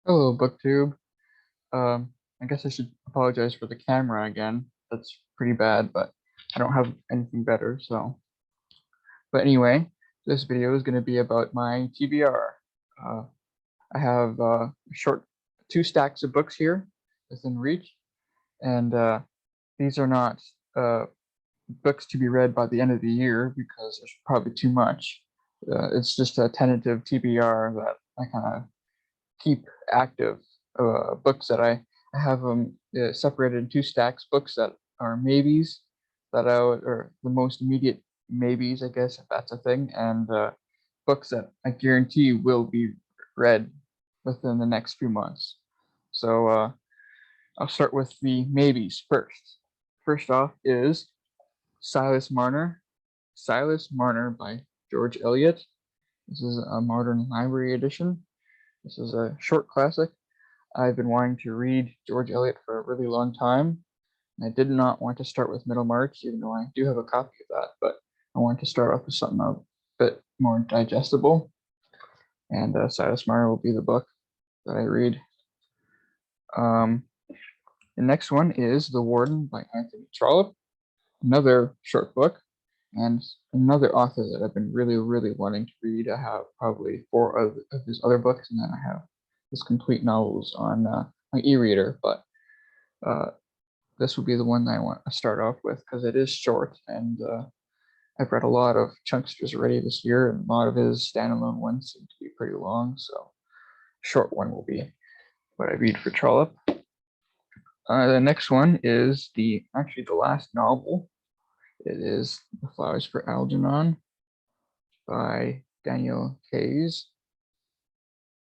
Hello, BookTube. I guess I should apologize for the camera again. That's pretty bad, but I don't have anything better, so. But anyway, this video is going to be about my TBR. Uh, I have short 2 stacks of books here within reach, and these are not books to be read by the end of the year because there's probably too much. It's just a tentative TBR that I kind of keep active. Books that I have them separated in 2 stacks. Books that are maybes that or the most immediate maybes, I guess, if that's a thing, and books that I guarantee will be read within the next few months. So I'll start with the maybes first. First off is Silas Marner. Silas Marner by George Eliot. This is a modern library edition. This is a short classic. I've been wanting to read George Eliot for a really long time, and I did not want to start with Middlemarch, even though I do have a copy of that, but I wanted to start off with something a bit more digestible, and Silas Marner will be the book that I read. The next one is The Warden by Anthony Trollope, another short book, and another author that I've been really wanting to read. I have probably 4 of his other books, and then I have his complete novels on my e-reader, but this will be the one that I want to start off with because it is short, and I've read a lot of chunksters already this year, and a lot of his standalone ones seem to be pretty long, so short one will be what I read for Trollope. The next one is actually the last novel. It is The Flowers for Algenon by Daniel Case.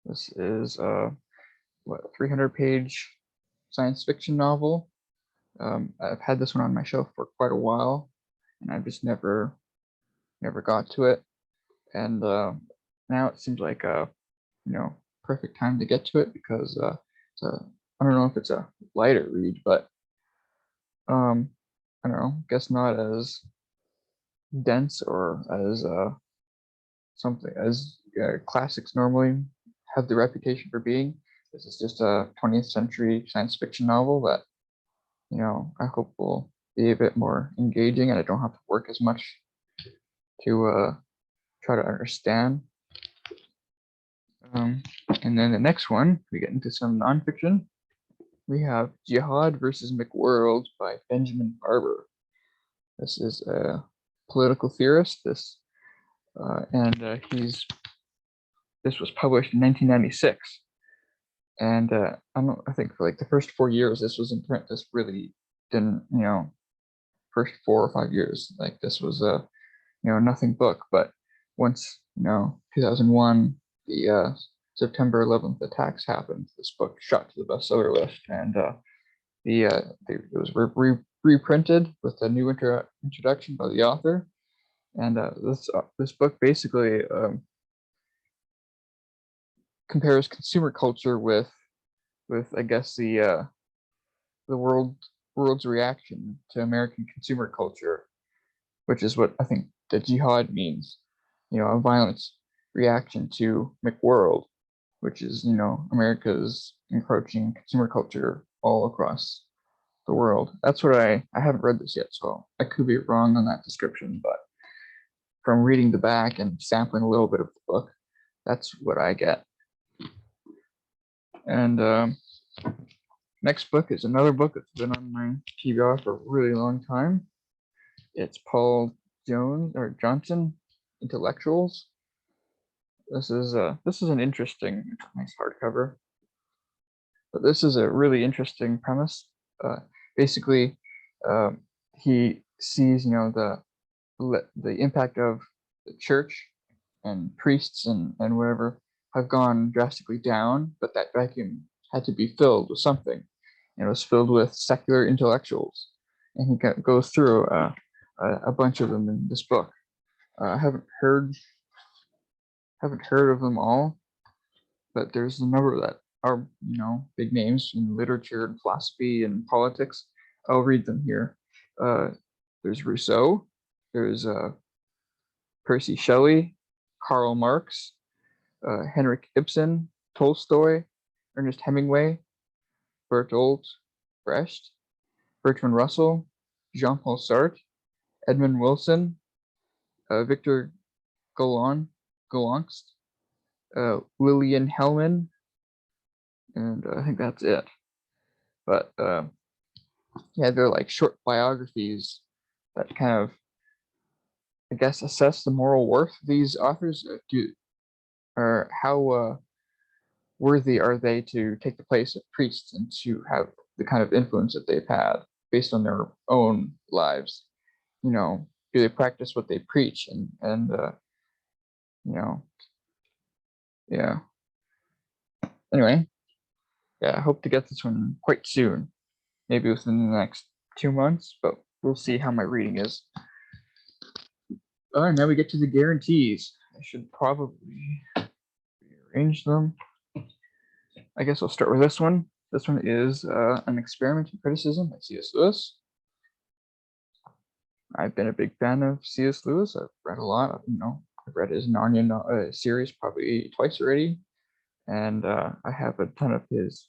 This is a 300-page science fiction novel. I've had this one on my shelf for quite a while, and I just never got to it. And now it seems like a perfect time to get to it because I don't know if it's a lighter read, but I don't know, guess not as dense or as something as classics normally have the reputation for being. This is just a 20th century science fiction novel that I hope will be a bit more engaging, and I don't have to work as much to try to understand. And then the next one, we get into some nonfiction. We have Jihad versus McWorld by Benjamin Barber. This is a political theorist. This was published in 1996, and I think for like the first 4 years this was in print. This really didn't, first 4 or 5 years, like this was a nothing book. But once 2001, the September 11th attacks happened, this book shot to the bestseller list, and it was reprinted with a new introduction by the author. And this book basically compares consumer culture with I guess the world's reaction to American consumer culture, which is what I think the Jihad means. A violent reaction to McWorld, which is America's encroaching consumer culture all across the world. That's what I haven't read this yet, so I could be wrong on that description, but from reading the back and sampling a little bit of the book, that's what I get. And next book is another book that's been on my TBR for a really long time. It's Paul Johnson, Intellectuals. This is an interesting, nice hardcover, but this is a really interesting premise. Basically, he sees the impact of the church and priests and whatever have gone drastically down, but that vacuum had to be filled with something. It was filled with secular intellectuals, and he goes through a bunch of them in this book. I haven't heard of them all, but there's a number that are big names in literature and philosophy and politics. I'll read them here. There's Rousseau, there's Percy Shelley, Karl Marx, Henrik Ibsen, Tolstoy, Ernest Hemingway, Bertolt Brecht, Bertrand Russell, Jean-Paul Sartre, Edmund Wilson, Victor Gollancz, Lillian Hellman, and I think that's it. But yeah, they're like short biographies that kind of, I guess, assess the moral worth of these authors, or how worthy are they to take the place of priests and to have the kind of influence that they've had based on their own lives. You know, do they practice what they preach? And you know, yeah. Anyway, yeah, I hope to get this one quite soon, maybe within the next 2 months, but we'll see how my reading is. All right, now we get to the guarantees. I should probably rearrange them. I guess I'll start with this one. This one is An Experiment in Criticism by C.S. Lewis. I've been a big fan of C.S. Lewis. I've read a lot. I've read his Narnia series probably twice already, and I have a ton of his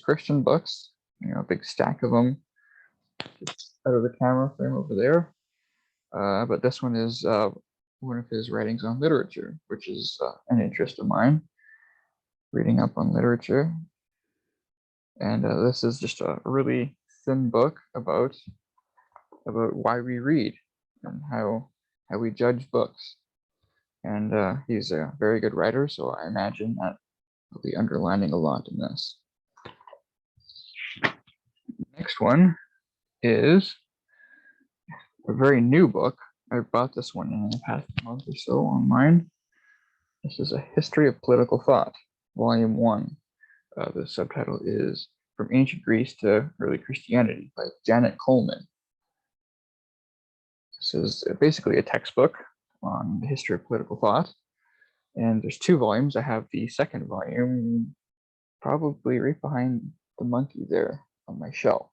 Christian books. A big stack of them, just out of the camera frame over there. But this one is one of his writings on literature, which is an interest of mine, reading up on literature. And this is just a really thin book about why we read and how we judge books. And he's a very good writer, so I imagine that I'll be underlining a lot in this. Next one is a very new book. I bought this one in the past month or so online. This is A History of Political Thought, Volume 1. The subtitle is From Ancient Greece to Early Christianity by Janet Coleman. This is basically a textbook on the history of political thought. And there's 2 volumes. I have the second volume probably right behind the monkey there on my shelf.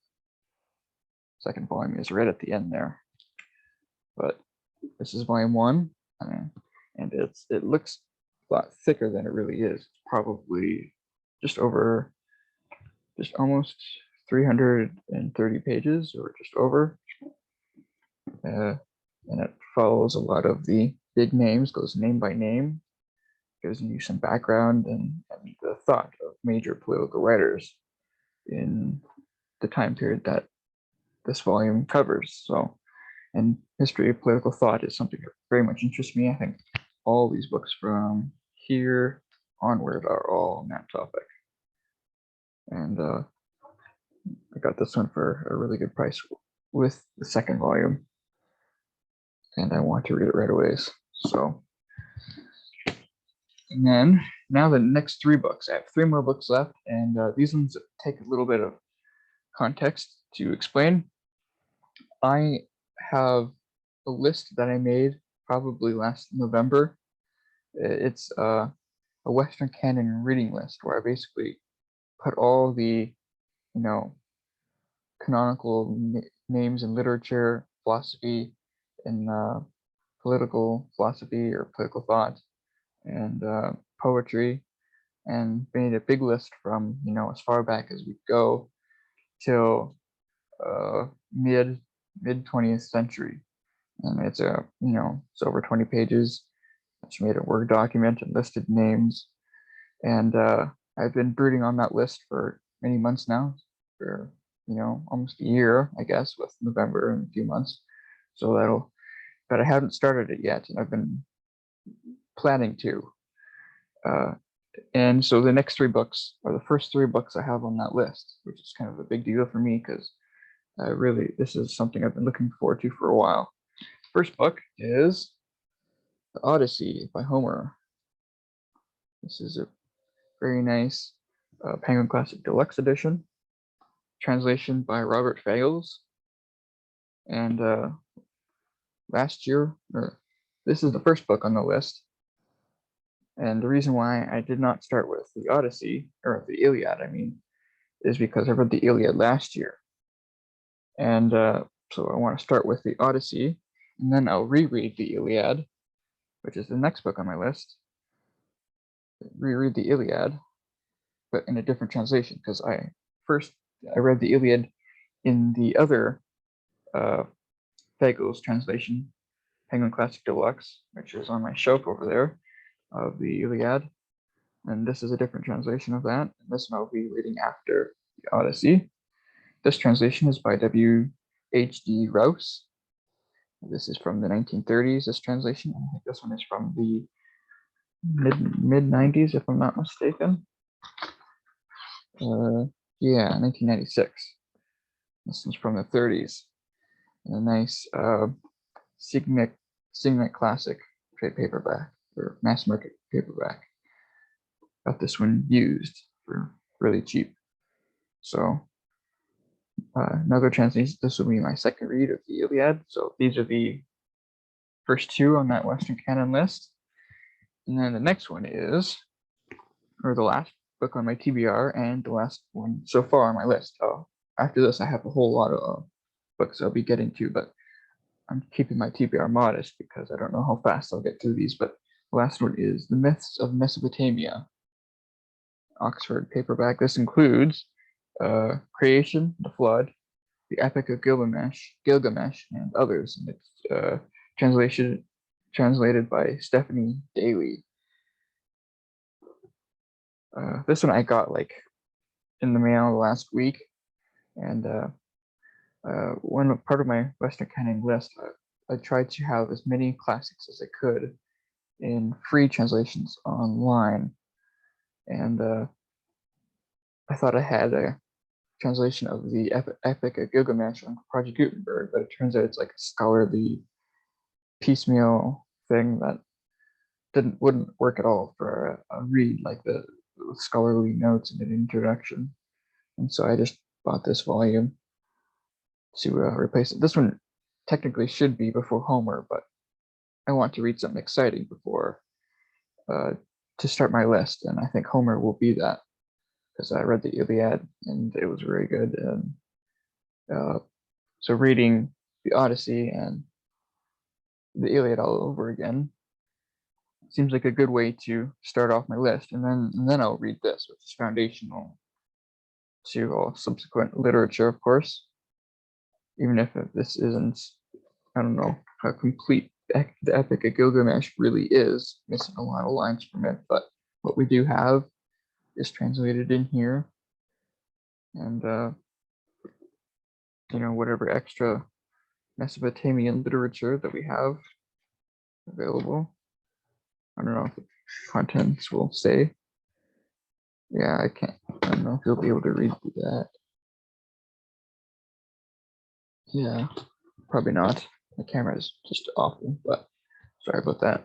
Second volume is right at the end there. But this is volume 1, and it looks a lot thicker than it really is. Probably just almost 330 pages, or just over. And it follows a lot of the big names, goes name by name, gives you some background and the thought of major political writers in the time period that this volume covers. So, and history of political thought is something that very much interests me. I think all these books from here onward are all on that topic. And I got this one for a really good price with the second volume, and I want to read it right away. So, and then now the next 3 books. I have 3 more books left, and these ones take a little bit of context to explain. I have a list that I made probably last November. It's a Western Canon Reading List where I basically put all the, canonical names in literature, philosophy, and political philosophy or political thought, and poetry, and made a big list from as far back as we go till mid 20th century. And it's it's over 20 pages. She made a Word document and listed names, and I've been brooding on that list for many months now, for almost a year, I guess, with November in a few months. So but I haven't started it yet, and I've been planning to. And so the next 3 books are the first 3 books I have on that list, which is kind of a big deal for me because this is something I've been looking forward to for a while. First book is The Odyssey by Homer. This is a very nice Penguin Classic Deluxe edition, translation by Robert Fagles. And last year, this is the first book on the list. And the reason why I did not start with the Odyssey, or the Iliad, is because I read the Iliad last year. And so I want to start with the Odyssey, and then I'll reread the Iliad, which is the next book on my list. Reread the Iliad, but in a different translation, because I read the Iliad in the other Fagel's translation, Penguin Classic Deluxe, which is on my shelf over there, of the Iliad. And this is a different translation of that. And this one I'll be reading after the Odyssey. This translation is by W.H.D. Rouse. This is from the 1930s, this translation. I think this one is from the mid 90s, if I'm not mistaken. Yeah, 1996. This one's from the 30s. And a nice Signet Classic trade paperback, or mass market paperback. Got this one used for really cheap. So another translation, this will be my second read of the Iliad. So these are the first two on that Western Canon list. And then the next one is, or the last book on my TBR, and the last one so far on my list. After this, I have a whole lot of books I'll be getting to, but I'm keeping my TBR modest because I don't know how fast I'll get through these. But the last one is The Myths of Mesopotamia, Oxford paperback. This includes Creation, The Flood, The Epic of Gilgamesh, and others. And it's translated by Stephanie Daly. This one I got like in the mail last week, and one part of my Western Canon list, I tried to have as many classics as I could in free translations online, and I thought I had a translation of the Epic of Gilgamesh on Project Gutenberg, but it turns out it's like a scholarly piecemeal thing that wouldn't work at all for a read like the scholarly notes and an introduction. And so I just bought this volume to replace it. This one technically should be before Homer, but I want to read something exciting before to start my list, and I think Homer will be that, because I read the Iliad and it was very good. And so reading the Odyssey and the Iliad all over again seems like a good way to start off my list, and then I'll read this, which is foundational to all subsequent literature, of course. Even if this isn't, I don't know how complete the Epic of Gilgamesh really is, missing a lot of lines from it, but what we do have is translated in here, and whatever extra Mesopotamian literature that we have available. I don't know if the contents will say. Yeah, I don't know if you'll be able to read through that. Yeah, probably not. The camera is just awful, but sorry about that.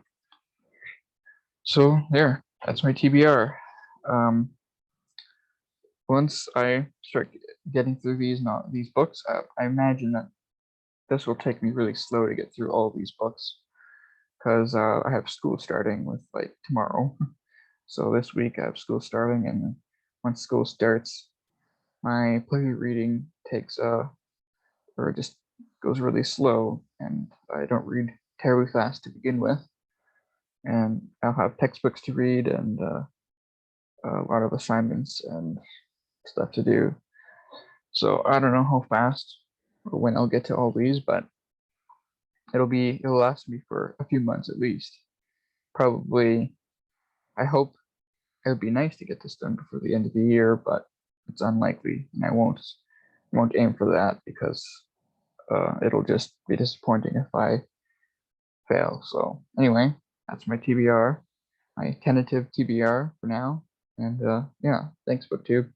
So there, that's my TBR. Once I start getting through these books, I imagine that this will take me really slow to get through all of these books, because I have school starting with like tomorrow. So this week I have school starting, and once school starts, my pleasure reading takes or just goes really slow, and I don't read terribly fast to begin with. And I'll have textbooks to read and a lot of assignments and stuff to do. So I don't know how fast or when I'll get to all these, but it'll last me for a few months at least. Probably, I hope it would be nice to get this done before the end of the year, but it's unlikely, and I won't aim for that, because it'll just be disappointing if I fail. So anyway, that's my TBR, my tentative TBR for now. And yeah, thanks, BookTube.